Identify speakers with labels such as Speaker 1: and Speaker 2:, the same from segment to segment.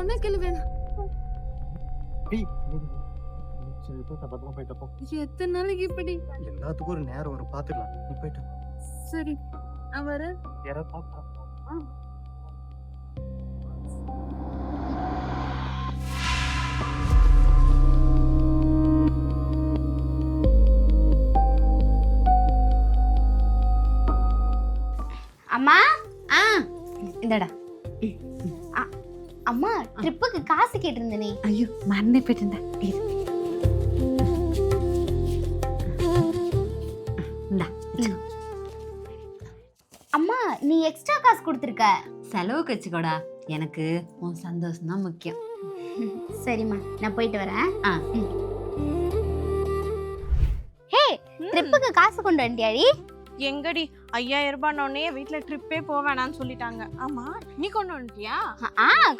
Speaker 1: சொன்ன கேளு வேணாம். எத்தனை நாளைக்கு இப்படி?
Speaker 2: எல்லாத்துக்கும் ஒரு நேரம் வரும், பாத்துக்கலாம். நீ போயிட்டு
Speaker 1: சரி நான் வரேன்.
Speaker 3: அம்மா இந்தடா. அம்மா ட்ரிப்புக்கு காசு கேட்டிருந்தனே.
Speaker 1: ஐயோ மறந்தே போயிட்டு.
Speaker 3: அம்மா நீ எக்ஸ்ட்ரா காசு கொடுத்துருக்க.
Speaker 1: செலவுக்கு வச்சுக்கோடா, எனக்கு உன் சந்தோஷம் தான் முக்கியம்.
Speaker 3: சரிம்மா நான் போயிட்டு வரேன். ஹே ட்ரிப்புக்கு காசு கொண்டு வந்துட்டியாடி?
Speaker 4: எங்கடி 5000 ரூபாய்னே வீட்ல ட்ரிப்பே போவேணான்னு சொல்லிட்டாங்க. ஆமா நீ கொண்டு வந்துட்டியா?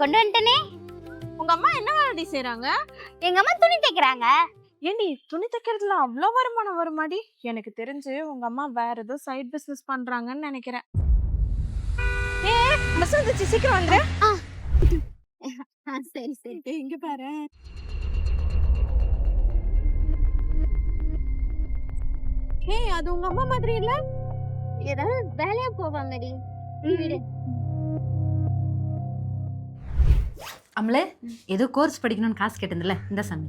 Speaker 3: கொண்டு வந்துட்டனே.
Speaker 4: உங்க அம்மா என்ன வேலைடி செய்றாங்க?
Speaker 3: எங்க அம்மா துணி தைக்கிறாங்க.
Speaker 4: ஏண்டி துணி தைக்கிறதுல அவ்வளோ வருமானம் வருமாடி? எனக்கு தெரிஞ்சு உங்க அம்மா வேற ஏதோ சைட் பிசினஸ் பண்றாங்கன்னு நினைக்கிறேன். பஸ் வந்துச்சு, சீக்கிரம் வந்துரு.
Speaker 3: சரி சரி.
Speaker 4: இங்க பாரு. அது உங்க அம்மா மாதிரி இல்ல?
Speaker 3: ஏதாவது வேலையா போவாங்கடி.
Speaker 1: அம்மளே ஏதோ கோர்ஸ் படிக்கணும்னு காசு கேட்டிருந்தல, இந்த சாமி.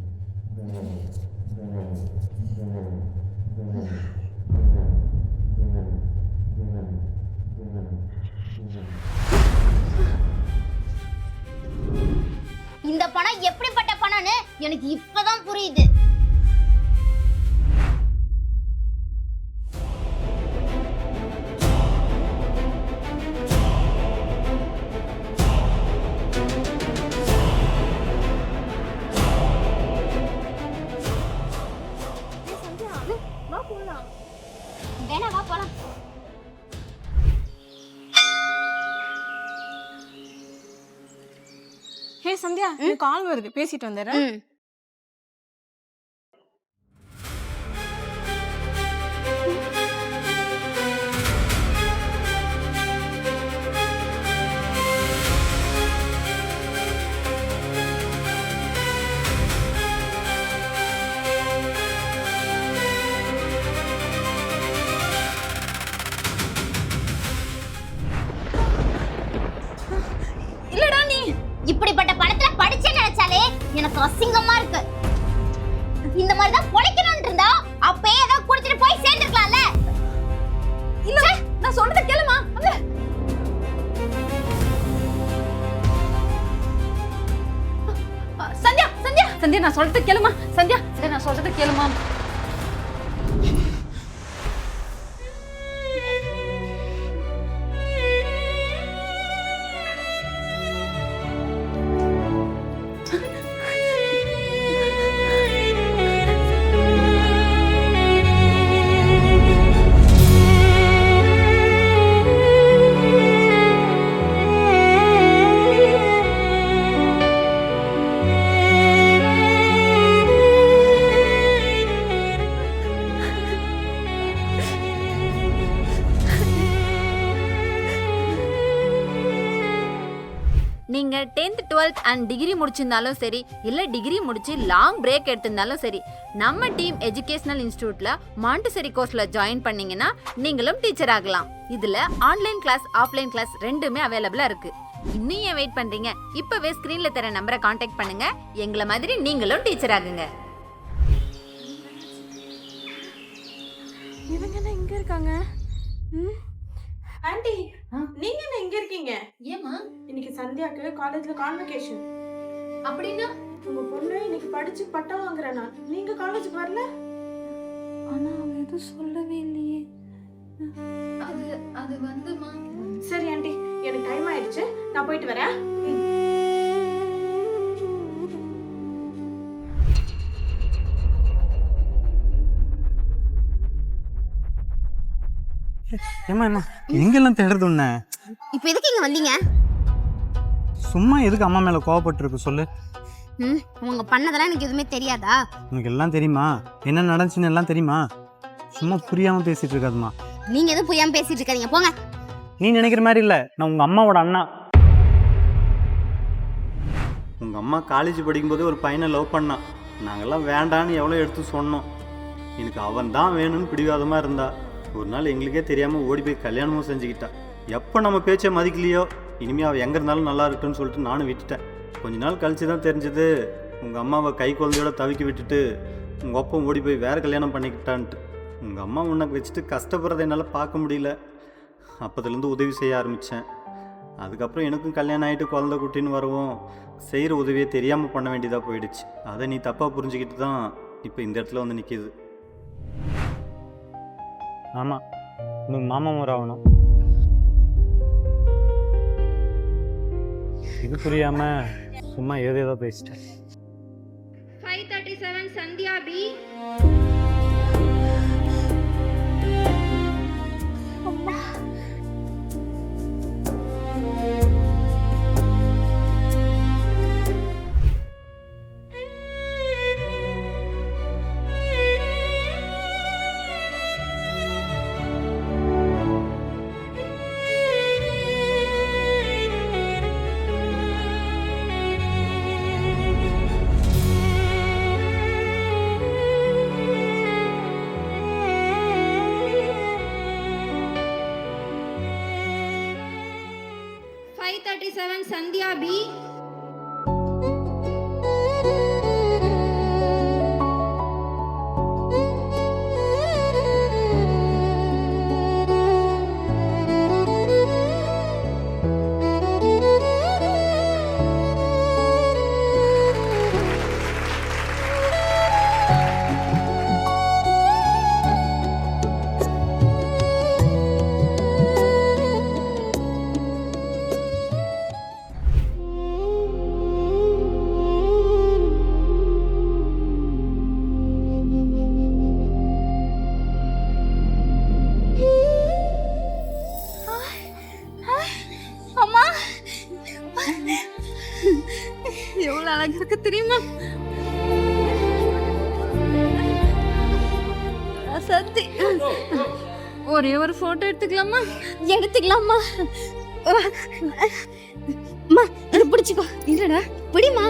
Speaker 3: இந்த பணம் எப்படிப்பட்ட பணம்னு எனக்கு இப்பதான் புரியுது. வேணா வா போலாம்.
Speaker 4: ஹே சந்தியா, கால் வருது, பேசிட்டு வந்துடுறேன்.
Speaker 3: இல்லடா நீ இப்படிப்பட்ட படத்துல படிச்சே நினைச்சாலே எனக்கு அசிங்கமா இருக்கு. இந்த மாதிரி தான் பொழைக்கணும்னு இருந்தா அப்பயே ஏதோ குடிச்சிட்டு போய் சேர்ந்துக்கலாம்ல.
Speaker 1: இல்ல நான் சொல்றத கேளுமா. சந்தியா சந்தியா சந்தியா நான் சொல்றத கேளுமா. சந்தியா நான் சொல்றத கேளுமா.
Speaker 5: நீங்க 10th 12th அண்ட் டிகிரி முடிச்சிருந்தாலும் சரி, இல்ல டிகிரி முடிச்சு லாங் பிரேக் எடுத்திருந்தாலும் சரி, நம்ம டீம் எஜுகேஷனல் இன்ஸ்டிடியூட்ல மாண்டசரி கோர்ஸ்ல ஜாயின் பண்ணீங்கன்னா நீங்களும் டீச்சர் ஆகலாம். இதுல ஆன்லைன் கிளாஸ் ஆஃப்லைன் கிளாஸ் ரெண்டுமே அவைலபிளா இருக்கு. இன்னும் ஏன் வெயிட் பண்றீங்க? இப்பவே ஸ்கிரீன்ல தர நம்பரை காண்டாக்ட் பண்ணுங்க. எங்களை மாதிரி நீங்களும் டீச்சர் ஆகுங்க.
Speaker 4: இவங்க என்ன இங்க இருக்காங்க? ஆண்டி நீங்க என்ன இங்க இருக்கீங்க?
Speaker 1: ஏமா
Speaker 4: இன்னைக்கு சந்தியாக்கு காலேஜ்ல கான்வகேஷன்.
Speaker 1: அப்படின்னா
Speaker 4: உங்க பொண்ணு இன்னைக்கு படிச்சு பட்டம் வாங்குறேனா? நீங்க காலேஜுக்கு வரல?
Speaker 1: ஆனா அவ எதுவும் சொல்லவே இல்லையே. அது வந்துமா.
Speaker 4: சரி ஆண்டி, எனக்கு டைம் ஆயிடுச்சு, நான் போயிட்டு வரேன்.
Speaker 2: ஏமா என்ன எங்கெல்லாம் தேடுறது உன்ன?
Speaker 3: இப்போ எதுக்கு இங்க வந்தீங்க?
Speaker 2: சும்மா எதுக்கு அம்மா மேல கோவப்பட்டிருக்கு சொல்லு.
Speaker 3: உங்க பண்ணதெல்லாம் எனக்கு எதுவுமே தெரியாதா?
Speaker 2: உனக்கு எல்லாம் தெரியுமா? என்ன நடந்துச்சுன்னு எல்லாம் தெரியுமா? சும்மா புரியாம பேசிட்டு இருக்காதுமா.
Speaker 3: நீங்க எதுவும் புரியாம பேசிட்டு இருக்காதீங்க, போங்க.
Speaker 2: நீ நினைக்கிற மாதிரி இல்ல, நான் உங்க அம்மாவோட அண்ணா. உங்கள் அம்மா காலேஜ் படிக்கும்போதே ஒரு பையனை லவ் பண்ணான். நாங்கள்லாம் வேண்டான்னு எவ்வளோ எடுத்து சொன்னோம். எனக்கு அவன் தான் வேணும்னு பிடிவாதமாக இருந்தா. ஒரு நாள் எங்களுக்கே தெரியாமல் ஓடி போய் கல்யாணமும் செஞ்சுக்கிட்டா. எப்போ நம்ம பேச்சை மதிக்கலையோ இனிமேல் அவள் எங்கே இருந்தாலும் நல்லா இருக்குன்னு சொல்லிட்டு நானும் விட்டுட்டேன். கொஞ்ச நாள் கழிச்சு தான் தெரிஞ்சது உங்கள் அம்மாவை கை குழந்தையோட தவிக்க விட்டுட்டு உங்கள் அப்பா ஓடி போய் வேறு கல்யாணம் பண்ணிக்கிட்டான்ட்டு. உங்கள் அம்மா உனக்கு வச்சுட்டு கஷ்டப்படுறதை என்னால் பார்க்க முடியல. அப்போதுலேருந்து உதவி செய்ய ஆரம்பித்தேன். அதுக்கப்புறம் எனக்கும் கல்யாணம் ஆகிட்டு குழந்தை குட்டின்னு வரவும் செய்கிற உதவியை தெரியாமல் பண்ண வேண்டியதாக போயிடுச்சு. அதை நீ தப்பாக புரிஞ்சுக்கிட்டு தான் இப்போ இந்த இடத்துல வந்து நிற்கிது. ஆமாம், உனக்கு மாமா முறை ஆகணும். இது புரியாமல் சும்மா ஏதேதோ பேசிட்டேன்.
Speaker 5: 537 சந்தியா பி. சந்தியா பி.
Speaker 3: அம்மா
Speaker 1: எவ்வளவு அழகா இருக்கு தெரியுமா? சத்தி, ஒரே ஒரு போட்டோ எடுத்துக்கலாமா?
Speaker 3: எடுத்துக்கலாமா? அம்மா இதை பிடிச்சிக்கோ.
Speaker 1: இல்லடா,
Speaker 3: பிடிமா.